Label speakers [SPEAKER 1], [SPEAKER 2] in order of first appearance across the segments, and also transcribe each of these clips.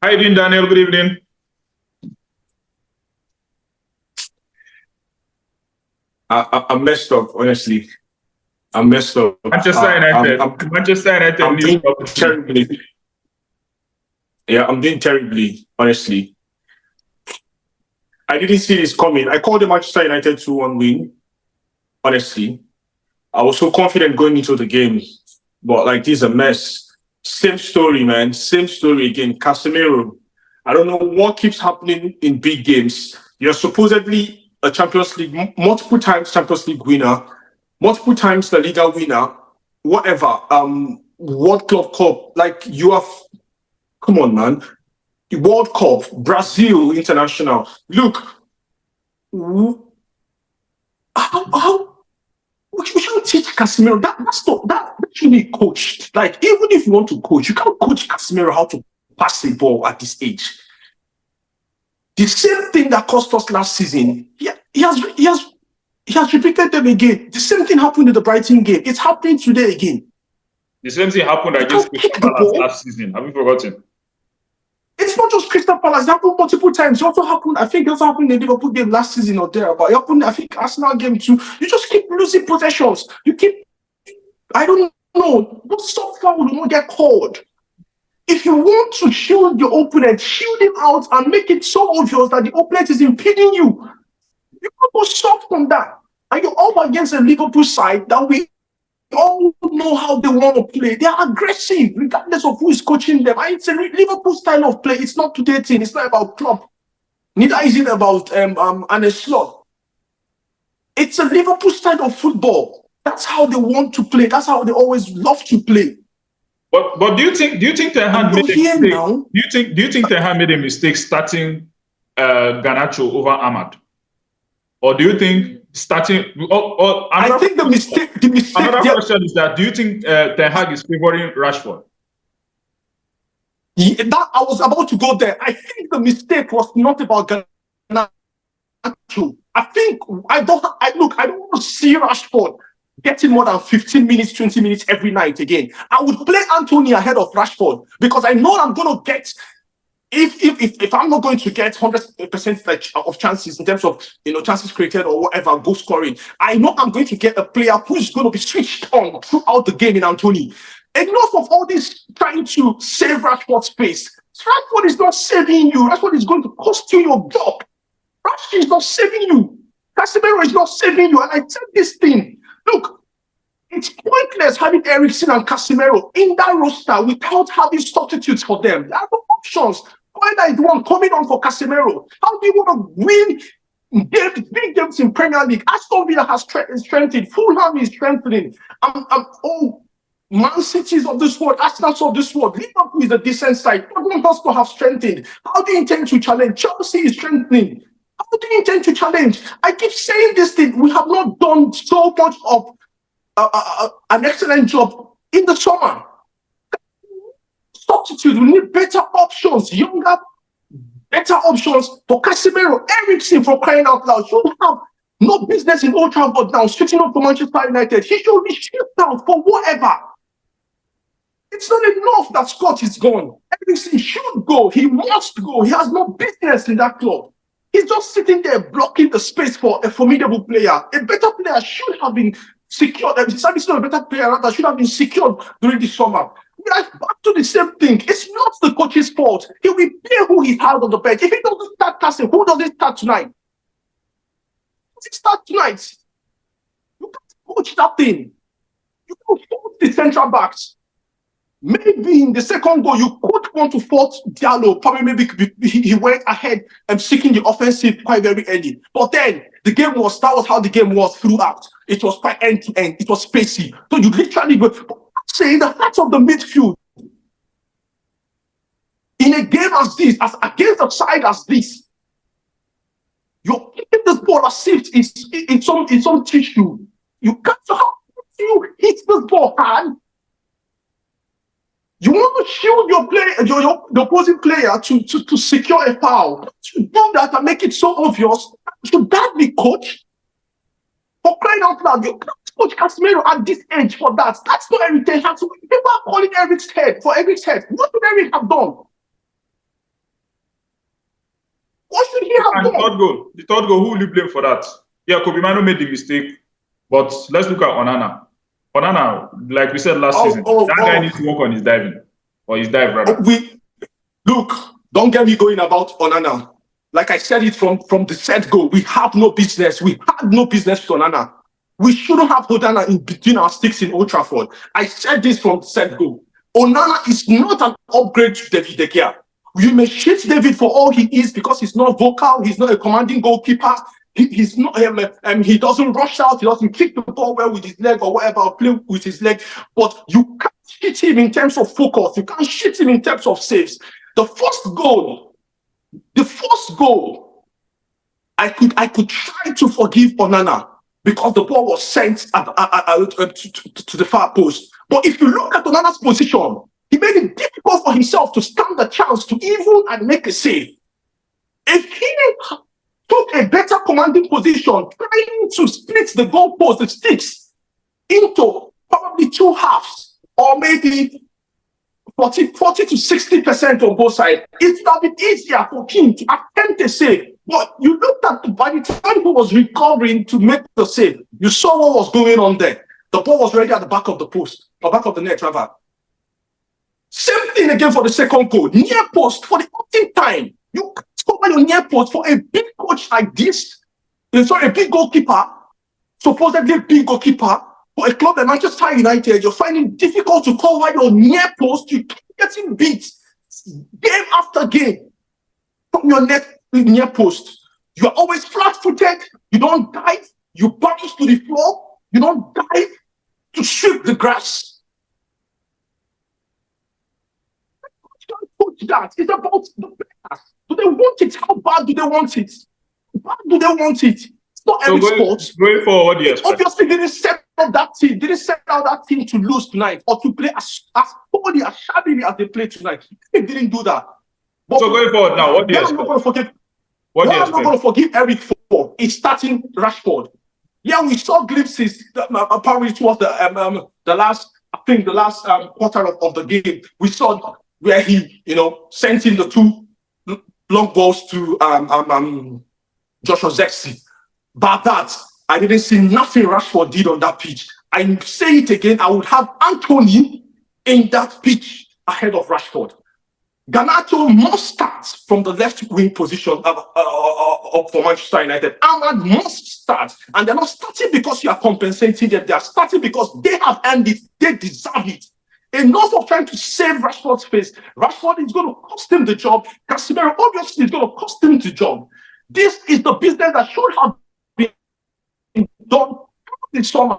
[SPEAKER 1] How you doing, Daniel? Good evening.
[SPEAKER 2] I'm messed up, honestly. I'm messed up.
[SPEAKER 1] Manchester United. Manchester United.
[SPEAKER 2] I'm doing terribly. Yeah, I'm doing terribly, honestly. I didn't see this coming. I called the Manchester United 2-1 win, honestly. I was so confident going into the game, but like this is a mess. Same story, man. Same story again. Casemiro. I don't know what keeps happening in big games. You're supposedly a Champions League, multiple times Champions League winner, multiple times the Liga winner, whatever. World Club Cup. Like you have, come on, man. World Cup, Brazil International. Look, how we shouldn't teach Casemiro. That should be coached. Like, even if you want to coach, you can't coach Casemiro how to pass the ball at this age. The same thing that cost us last season, he has repeated them again. The same thing happened in the Brighton game. It's happening today again.
[SPEAKER 1] The same thing happened against Crystal Palace last season. Have you forgotten?
[SPEAKER 2] It's not just Crystal Palace. It happened multiple times. It also happened, I think it also happened in the Liverpool game last season or there. But it happened, I think, Arsenal game too. You just keep losing possessions. You keep, I don't know, what stop foul will not get called. If you want to shield your opponent, shield him out and make it so obvious that the opponent is impeding you. You can't go soft on that. And you're up against a Liverpool side that we all know how they want to play. They are aggressive, regardless of who is coaching them. And it's a Liverpool style of play. It's not today's thing. It's not about club. Neither is it about Arne Slot. It's a Liverpool style of football. That's how they want to play. That's how they always love to play.
[SPEAKER 1] But do you think Ten Hag made a mistake? Do you think Ten Hag made a mistake starting Garnacho over Ahmad? Or do you think starting?
[SPEAKER 2] I think the mistake.
[SPEAKER 1] Another question is that: do you think Ten Hag is favoring Rashford?
[SPEAKER 2] Yeah, that I was about to go there. I think the mistake was not about Garnacho. I don't want to see Rashford getting more than 15 minutes, 20 minutes every night again. I would play Anthony ahead of Rashford because I know I'm going to get. If I'm not going to get 100% of chances in terms of chances created or whatever, goal scoring, I know I'm going to get a player who is going to be switched on throughout the game in Anthony. Enough of all this trying to save Rashford's space. Rashford is not saving you. Rashford is going to cost you your job. Rashford is not saving you. Casemiro is not saving you. And I tell this thing, look, it's pointless having Eriksen and Casemiro in that roster without having substitutes for them. There are no options. Whether it's one coming on for Casemiro, how do you want to win big games in Premier League? Aston Villa has strengthened. Fulham is strengthening. Man City's of this world, Arsenal's of this world. Liverpool is a decent side. Tottenham Hotspur have strengthened. How do you intend to challenge? Chelsea is strengthening. How do you intend to challenge? I keep saying this thing. We have not done so much of an excellent job in the summer. Substitute, we need better options, younger, better options for Casemiro. Eriksen, for crying out loud, should have no business in Old Trafford now, switching up to Manchester United. He should be shipped out for whatever. It's not enough that Scott is gone. Eriksen should go. He must go. He has no business in that club. He's just sitting there blocking the space for a formidable player. A better player should have been secured. A better player that should have been secured during the summer. Back to the same thing. It's not the coach's fault. He will play who he has on the bench. If he doesn't start casting, who does it start tonight? Does it start tonight? You can't coach that thing. You can't force the central backs. Maybe in the second goal, you could want to force Diallo. Probably maybe he went ahead and seeking the offensive quite very early. But then that was how the game was throughout. It was quite end to end. It was spacey. So you literally go. Say the heart of the midfield in a game as this, as against a side as this, you're kicking this ball as if it's some tissue. You can't. How do you hit this ball hard? You want to shield your player, your opposing player to secure a foul. To do that and make it so obvious, should that be coached? For crying out loud, you can't coach Casemiro at this age for that. That's not Eric Ten Hag. So people are calling Eric's head for Eric's head. What would Eric have done? What should he have
[SPEAKER 1] And
[SPEAKER 2] done?
[SPEAKER 1] the third goal, who will you blame for that? Yeah, Kobe Mino made the mistake, but let's look at Onana. Onana, like we said last season, that guy needs to work on his diving, or his dive rather.
[SPEAKER 2] Look, don't get me going about Onana. Like I said it from the set go, we have no business. We had no business with Onana. We shouldn't have Onana in between our sticks in Old Trafford. I said this from the set go. Onana is not an upgrade to David De Gea. You may shit David for all he is because he's not vocal, he's not a commanding goalkeeper. He's not he doesn't rush out, he doesn't kick the ball well with his leg or whatever, or play with his leg. But you can't shit him in terms of focus, you can't shit him in terms of saves. The first goal, I could try to forgive Onana because the ball was sent to the far post. But if you look at Onana's position, he made it difficult for himself to stand the chance to even and make a save. If he took a better commanding position, trying to split the goalpost, the sticks, into probably two halves, or maybe 40 to 60% on both sides, it would have been easier for him to attempt a save. But you looked at, by the time he was recovering to make the save, you saw what was going on there. The ball was already at the back of the post, or back of the net, rather. Same thing again for the second goal. Near post, for the 18th time, you can't cover your near post for a big coach like this. Sorry, a big goalkeeper, supposedly a big goalkeeper, for a club like Manchester United, you're finding it difficult to cover your near post. You keep getting beat game after game from your near post. You're always flat-footed. You don't dive. You bounce to the floor. You don't dive to sweep the grass. That it's about the players. Do they want it? How bad do they want it? How bad do they want it? It's not every sport.
[SPEAKER 1] Going forward, yes.
[SPEAKER 2] Obviously, didn't set out that team to lose tonight or to play as poorly, as shabbily as they played tonight. They didn't do that. But
[SPEAKER 1] so going forward now, what do you expect?
[SPEAKER 2] I'm not going to forgive Eric for is starting Rashford. Yeah, we saw glimpses apparently towards the last quarter of the game. We saw where he, sent in the two long balls to Joshua Zexi. But that, I didn't see nothing Rashford did on that pitch. I say it again, I would have Anthony in that pitch ahead of Rashford. Garnacho must start from the left wing position for Manchester United. Ahmad must start. And they're not starting because you are compensating them. They are starting because they have earned it. They deserve it. Enough of trying to save Rashford's face. Rashford is going to cost him the job. Casemiro obviously is going to cost him the job. This is the business that should have been done this summer.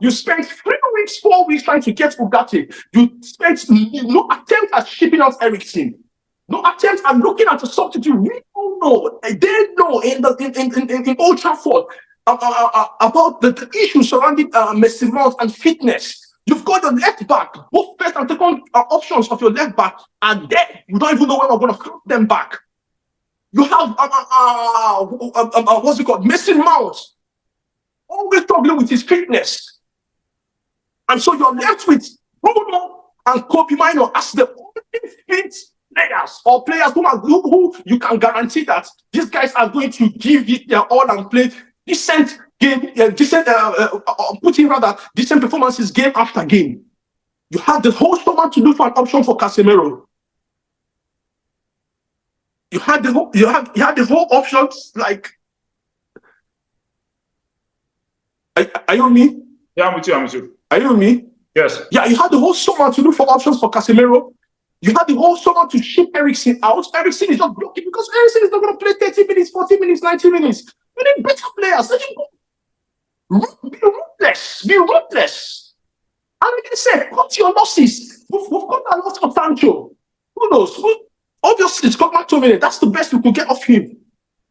[SPEAKER 2] You spent 4 weeks trying to get Ugarte. You spent no attempt at shipping out Eriksen. No attempt at looking at a substitute. We don't know. They know in Old Trafford about the issue surrounding Mason Mount and fitness. You've got your left back, both first and second options of your left back, and then you don't even know when we're going to cut them back. You have what's it called? Mason Mount, always struggling with his fitness, and so you're left with Bruno and Kobe Mino as the only fit players or players who you can guarantee that these guys are going to give it their all and play decent game, decent performances game after game. You had the whole summer to look for an option for Casemiro. You had the whole options like. Are you with me?
[SPEAKER 1] Yeah, I'm with you.
[SPEAKER 2] Are you with me?
[SPEAKER 1] Yes.
[SPEAKER 2] Yeah, you had the whole summer to look for options for Casemiro. You had the whole summer to ship Eriksen out. Eriksen is not blocking because Eriksen is not going to play 30 minutes, 40 minutes, 90 minutes. You need better players. Be ruthless. And like I said, cut your losses. We've got a lot of Sancho. Who knows? Obviously, it's got McTominay. That's the best we could get off him.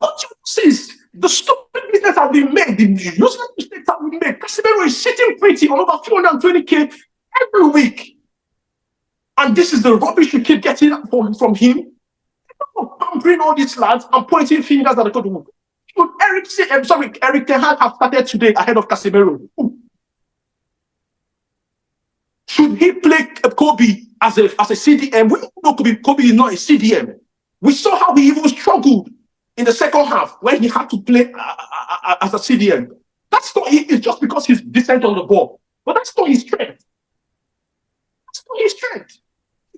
[SPEAKER 2] Cut your losses. The stupid business have been made. The useless mistakes have been made. Casemiro is sitting pretty on over 220k every week. And this is the rubbish you keep getting from him. Pampering all these lads and pointing fingers at the coach. Should Eric Ten Hag have started today ahead of Casemiro? Should he play Kobe as a CDM? We know Kobe is not a CDM. We saw how he even struggled in the second half when he had to play as a CDM. That's not it's just because he's decent on the ball. But that's not his strength. That's not his strength.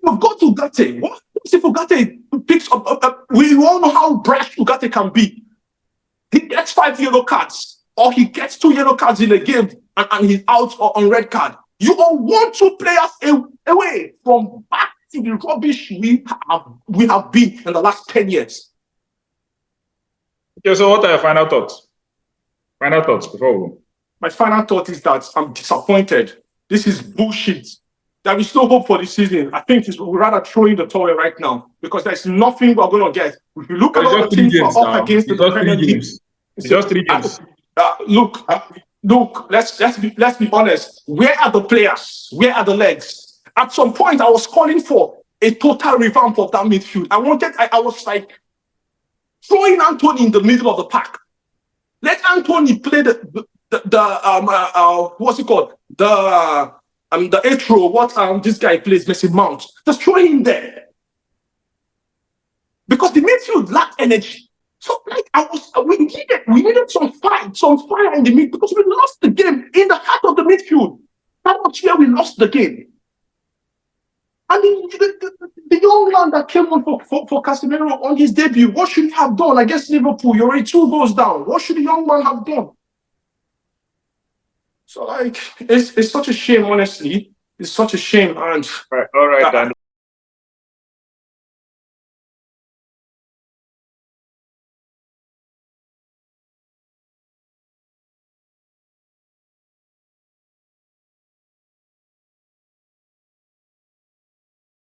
[SPEAKER 2] You've got Ugarte. What if Ugarte picks up? We all know how brash Ugarte can be. He gets 5 yellow cards, or he gets 2 yellow cards in a game, and he's out on red card. You are 1-2 players away from back to the rubbish we have been in the last 10 years.
[SPEAKER 1] Okay, so what are your final thoughts? Final thoughts before we go.
[SPEAKER 2] My final thought is that I'm disappointed. This is bullshit. There is no hope for the season. I think we'd rather throw in the towel right now because there's nothing we're going to get. If you look at all the teams we're up against in the Premier League,
[SPEAKER 1] it's just 3 games.
[SPEAKER 2] Look. Let's be honest. Where are the players? Where are the legs? At some point, I was calling for a total revamp of that midfield. I was like throwing Anthony in the middle of the pack. Let Anthony play what's it called? The intro, what this guy plays, Messi Mount. Just throw him there. Because the midfield lacked energy. So like we needed some fire in the midfield because we lost the game in the heart of the midfield. That was where we lost the game. And the young man that came on for Casemiro on his debut, what should he have done against Liverpool? You're already 2 goals down. What should the young man have done? So like it's such a shame, honestly. It's such a shame. And
[SPEAKER 1] all right, Dan.